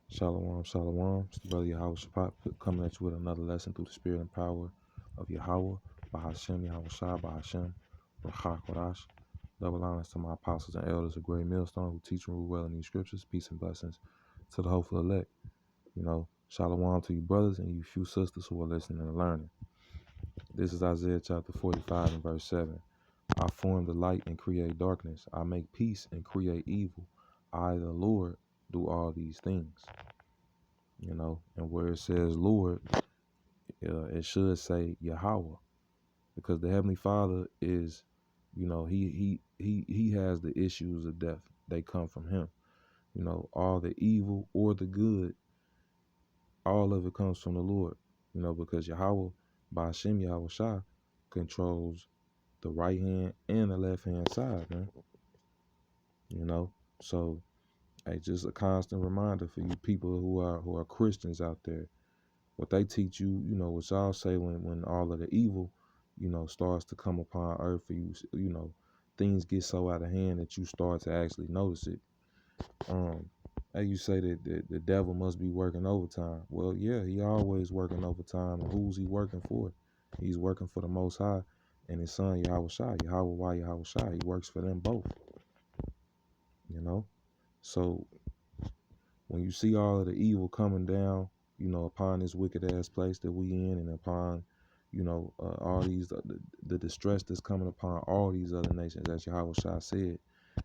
Shalom, shalom. It's the brother Yahweh Shabbat coming at you with another lesson through the spirit and power of Yahweh, Bahashem, Yahweh Shah, Bahashem, Rachak Kodash. Double honors to my apostles and elders of Great Millstone who teach and rule well in these scriptures. Peace and blessings to the hopeful elect. Shalom to you brothers and you few sisters who are listening and learning. This is Isaiah chapter 45 and verse 7. I form the light and create darkness. I make peace and create evil. I, the Lord, do all these things. And where it says Lord, it should say Yahweh, because the Heavenly Father is, he has the issues of death. They come from him. All the evil or the good, all of it comes from the Lord. Because Yahweh, by Hashem Yahweh Shah, controls the right hand and the left hand side, man. So hey, just a constant reminder for you people who are Christians out there. What they teach you, what y'all say when all of the evil, starts to come upon earth for you, things get so out of hand that you start to actually notice it. And you say that the devil must be working overtime. Well, yeah, he always working overtime. And who's he working for? He's working for the Most High and his son Yahweh Shai, Yahweh Yahweh Shai. He works for them both. So when you see all of the evil coming down, upon this wicked ass place that we in, and upon, all these, the distress that's coming upon all these other nations, as Yahweh Shai said,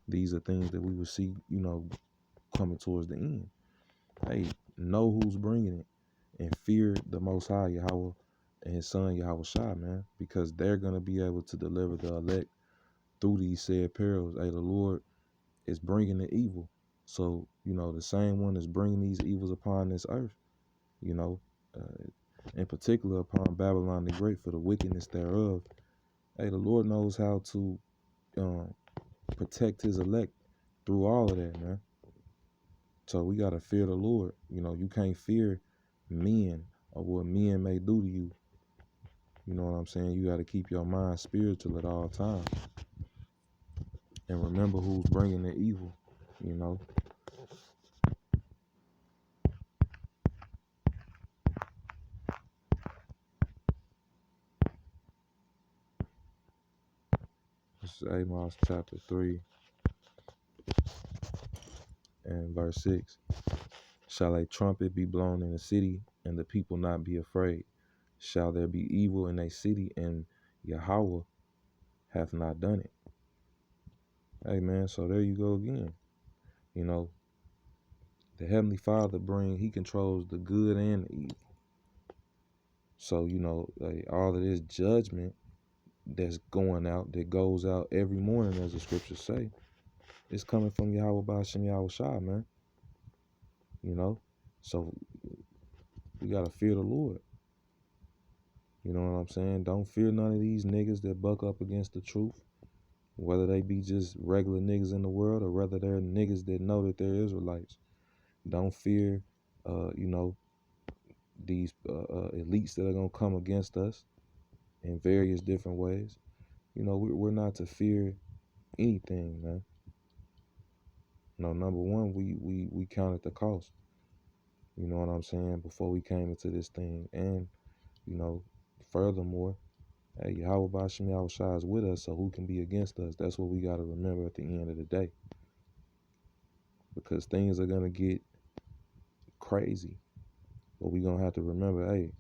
these are things that we will see, coming towards the end. Hey, know who's bringing it and fear the Most High, Yahweh, and his son, Yahweh Shai, man, because they're going to be able to deliver the elect through these said perils. Hey, the Lord is bringing the evil. So, the same one is bringing these evils upon this earth, in particular upon Babylon the Great for the wickedness thereof. Hey, the Lord knows how to protect his elect through all of that, man. So we got to fear the Lord. You can't fear men or what men may do to you. You know what I'm saying? You got to keep your mind spiritual at all times. And remember who's bringing the evil, This is Amos chapter 3 and verse 6. Shall a trumpet be blown in the city, and the people not be afraid? Shall there be evil in a city, and Yahweh hath not done it? Hey, man, so there you go again. The Heavenly Father he controls the good and the evil. So, all of this judgment that's going out, that goes out every morning, as the scriptures say, it's coming from Yahweh Ba'ashem Yahweh Shai, man. So we got to fear the Lord. You know what I'm saying? Don't fear none of these niggas that buck up against the truth, whether they be just regular niggas in the world or whether they're niggas that know that they're Israelites. Don't fear, these elites that are going to come against us in various different ways. We're not to fear anything, man. Number one, we counted the cost. You know what I'm saying? Before we came into this thing. And, furthermore, hey, Yahweh Ba'ashem Yahweh Shai is with us, so who can be against us? That's what we got to remember at the end of the day. Because things are going to get crazy. But we're going to have to remember, hey,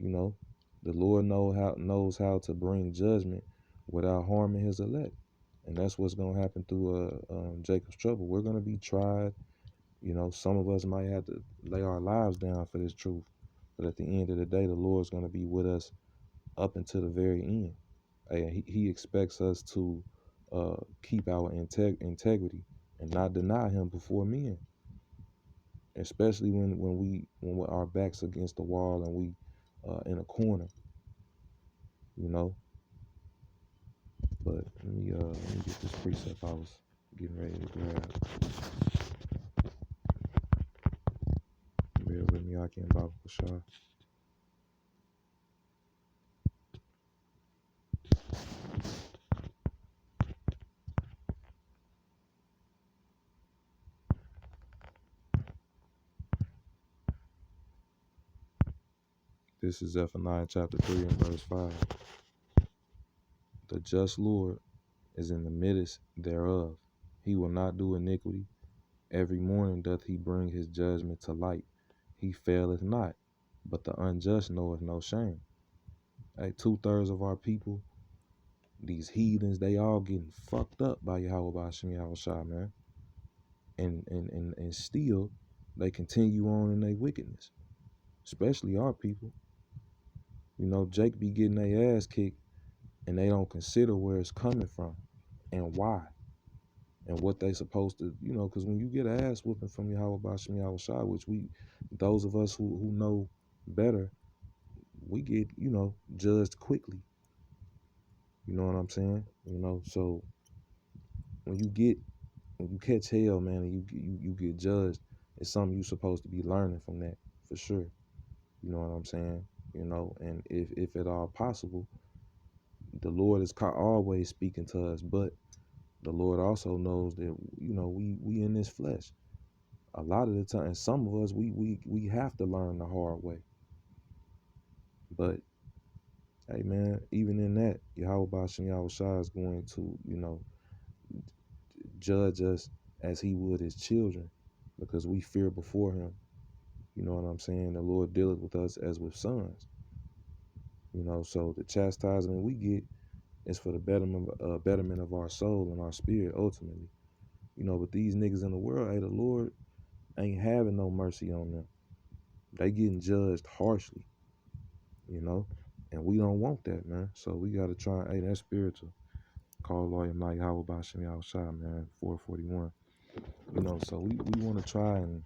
the Lord knows how to bring judgment without harming his elect. And that's what's going to happen through Jacob's trouble. We're going to be tried. Some of us might have to lay our lives down for this truth. But at the end of the day, the Lord's going to be with us up until the very end. Hey, he expects us to keep our integrity and not deny him before men. Especially when our backs against the wall and we in a corner. But let me get this precept I was getting ready to grab. Bear with me, I can't Bible Shah. This is Zephaniah chapter 3 and verse 5. The just Lord is in the midst thereof. He will not do iniquity. Every morning doth he bring his judgment to light. He faileth not, but the unjust knoweth no shame. Hey, 2/3 of our people, these heathens, they all getting fucked up by Yahweh Bashim Yahweh Shai, man. And still, they continue on in their wickedness, especially our people. You know, Jake be getting their ass kicked, and they don't consider where it's coming from and why and what they supposed to, you know, because when you get an ass whooping from Yahweh Bashim Yahweh Shai, which those of us who know better, we get, you know, judged quickly. You know what I'm saying? You know, so when you catch hell, man, and you get judged, it's something you supposed to be learning from that, for sure. You know what I'm saying? You know, and if at all possible, the Lord is always speaking to us, but the Lord also knows that, you know, we in this flesh. A lot of the time, some of us, we have to learn the hard way. But hey, man, even in that, Yahweh Bashim Yahweh Shai is going to, you know, judge us as he would his children, because we fear before him. You know what I'm saying? The Lord dealeth with us as with sons. You know, so the chastisement we get is for the betterment of our soul and our spirit, ultimately. You know, but these niggas in the world, hey, the Lord ain't having no mercy on them. They getting judged harshly, you know, and we don't want that, man. So we got to try, hey, that's spiritual. Call lawyer Mike Yahweh Bashim Yahweh Shai, man, 441. You know, so we want to try and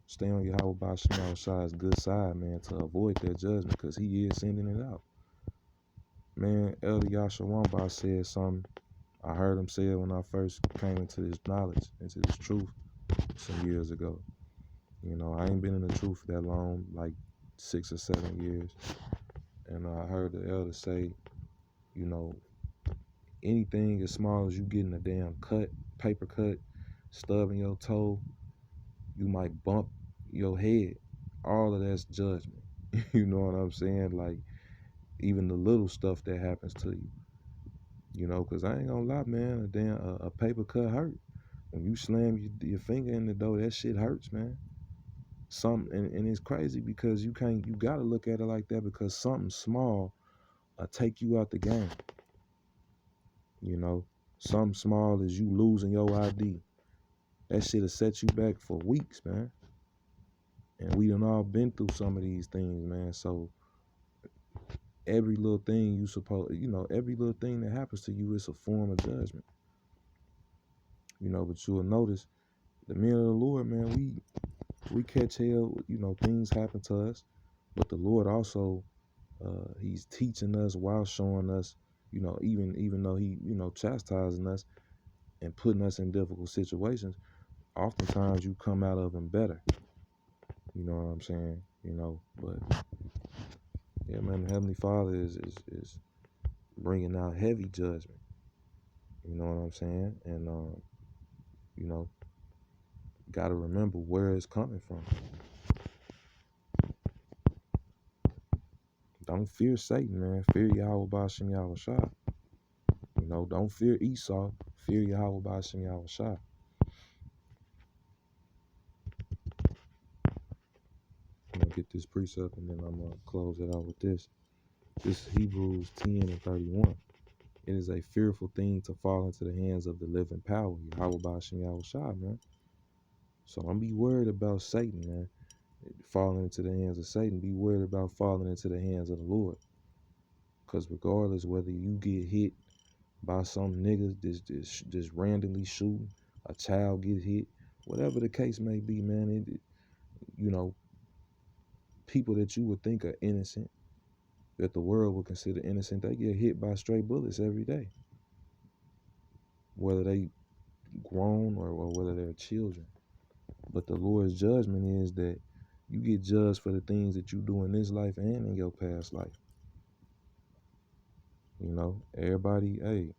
stay on Yahweh Bashim Yahweh Shai's good side, man, to avoid that judgment, because he is sending it out. Man, Elder Yashawamba said something. I heard him say it when I first came into this knowledge, into this truth some years ago. You know, I ain't been in the truth for that long, like 6 or 7 years. And I heard the elder say, you know, anything as small as you getting a damn cut, paper cut, stubbing your toe, you might bump your head. All of that's judgment. You know what I'm saying? Like, even the little stuff that happens to you. You know, because I ain't gonna lie, man, a paper cut hurt. When you slam your finger in the door, that shit hurts, man. And it's crazy because you gotta look at it like that, because something small take you out the game. You know, something small as you losing your ID. That shit'll set you back for weeks, man. And we done all been through some of these things, man. So every little thing every little thing that happens to you is a form of judgment. You know, but you'll notice the men of the Lord, man, we catch hell, you know, things happen to us, but the Lord also, he's teaching us while showing us, you know, even though he, you know, chastising us and putting us in difficult situations, oftentimes you come out of them better. You know what I'm saying? You know, but yeah, man, the Heavenly Father is bringing out heavy judgment. You know what I'm saying? And you know, got to remember where it's coming from. Don't fear Satan, man. Fear Yahweh Bashim Yahweh Shai. You know, don't fear Esau. Fear Yahweh Bashim Yahweh Shai. I'm going to get this precept and then I'm going to close it out with this. This is Hebrews 10 and 31. It is a fearful thing to fall into the hands of the living power, Yahweh Bashim Yahweh Shai, man. So don't be worried about Satan, man. Falling into the hands of Satan. Be worried about falling into the hands of the Lord. Because regardless whether you get hit by some niggas just randomly shooting, a child get hit, whatever the case may be, man, you know, people that you would think are innocent, that the world would consider innocent, they get hit by stray bullets every day. Whether they grown or whether they're children. But the Lord's judgment is that you get judged for the things that you do in this life and in your past life. You know, everybody, hey,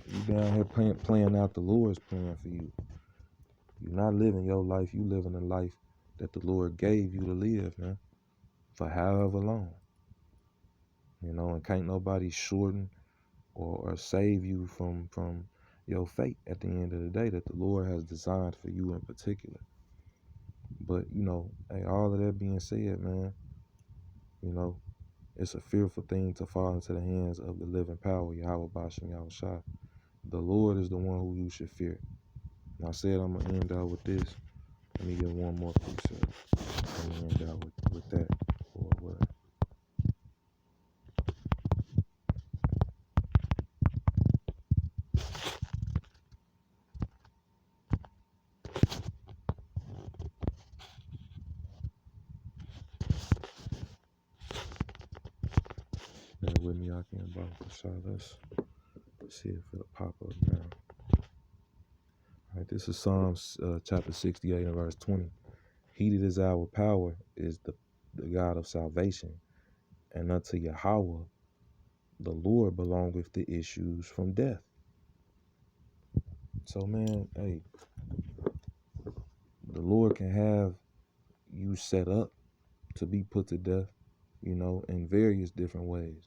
you down here playing out the Lord's plan for you. You're not living your life, you living a life that the Lord gave you to live, man. for however long, you know, and can't nobody shorten or save you from your fate at the end of the day that the Lord has designed for you in particular. But, you know, hey, all of that being said, man, you know, it's a fearful thing to fall into the hands of the living power, Yahweh Bashem Yahushua. The Lord is the one who you should fear. And I said I'm going to end out with this. Let me get one more precept. Let me end out with that. Or what? Bear with me, I can about the shot. Let's see if it'll pop up now. All right, this is Psalms chapter 68 and verse 20. He that is our power is the God of salvation, and unto Yahweh the Lord belongeth the issues from death. So, man, hey, the Lord can have you set up to be put to death, you know, in various different ways.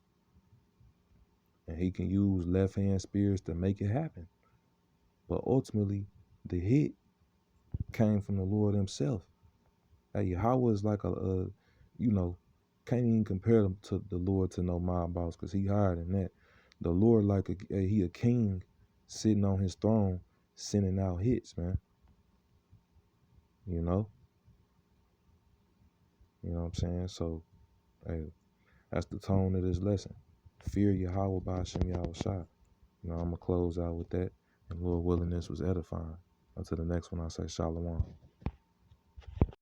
And he can use left-hand spirits to make it happen. But ultimately, the hit came from the Lord himself. Hey, Yahweh is like you know, can't even compare them to the Lord to no mob boss, because he higher than that. The Lord like he a king sitting on his throne sending out hits, man. You know? You know what I'm saying? So, hey, that's the tone of this lesson. Fear Yahweh Ba'ashem Yahushua. You know, I'm going to close out with that. And Lord willing, this was edifying. Until the next one, I say Shalom.